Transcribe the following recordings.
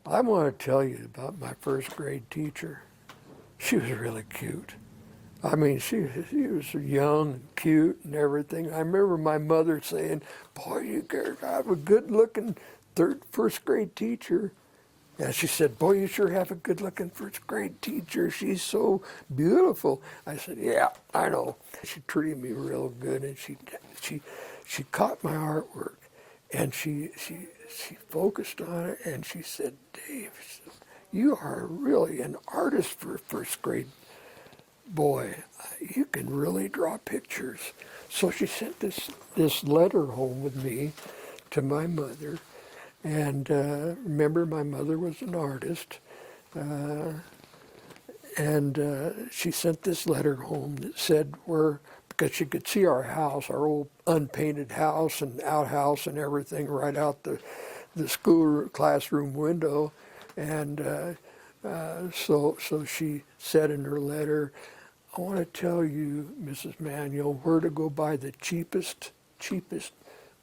I want to tell you about my first grade teacher. She was really cute. I mean, she was young and cute and everything. I remember my mother saying, "Boy, you have a good-looking first grade teacher." And she said, "Boy, you sure have a good-looking first grade teacher. She's so beautiful." I said, "Yeah, I know." She treated me real good, and she caught my artwork, and she focused on it, and she said, "Dave, you are really an artist for a first grade boy. You can really draw pictures." So she sent this letter home with me to my mother. And remember, my mother was an artist. And she sent this letter home that said because she could see our house, our old unpainted house and outhouse and everything right out the school classroom window. And so she said in her letter, "I want to tell you, Mrs. Manuel, where to go buy the cheapest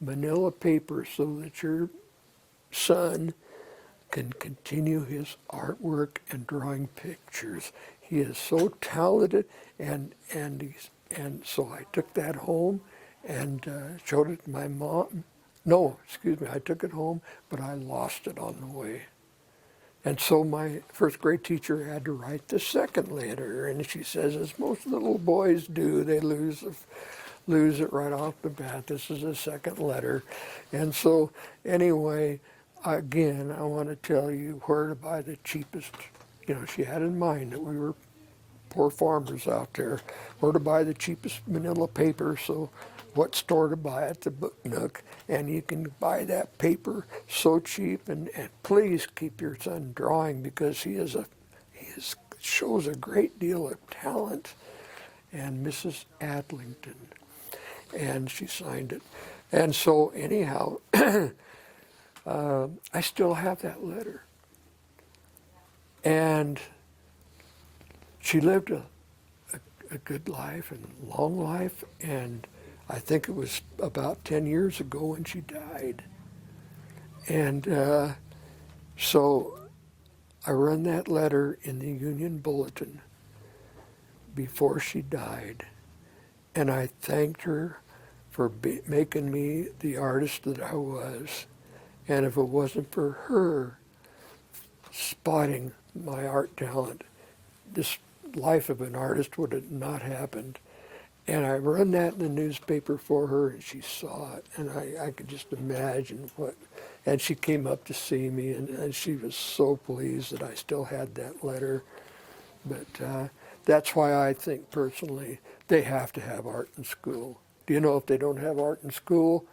manila paper so that your son can continue his artwork and drawing pictures. He is so talented." And so I took that home and showed it to my mom. No, excuse me, I took it home, but I lost it on the way. And so my first grade teacher had to write the second letter, and she says, as most little boys do, they lose it right off the bat. This is the second letter. And so anyway, again, I want to tell you where to buy the cheapest. She had in mind that we were poor farmers out there, where to buy the cheapest manila paper, so what store to buy at the Book Nook. And you can buy that paper so cheap, and please keep your son drawing, because he shows a great deal of talent. And Mrs. Adlington, and she signed it. And so anyhow, I still have that letter. And she lived a good life and long life, and I think it was about 10 years ago when she died. And so I run that letter in the Union Bulletin before she died, and I thanked her for making me the artist that I was. And if it wasn't for her spotting my art talent, this life of an artist would have not happened. And I run that in the newspaper for her, and she saw it, and I could just imagine and she came up to see me, and she was so pleased that I still had that letter. But that's why I think personally they have to have art in school. Do you know, if they don't have art in school,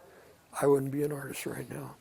I wouldn't be an artist right now.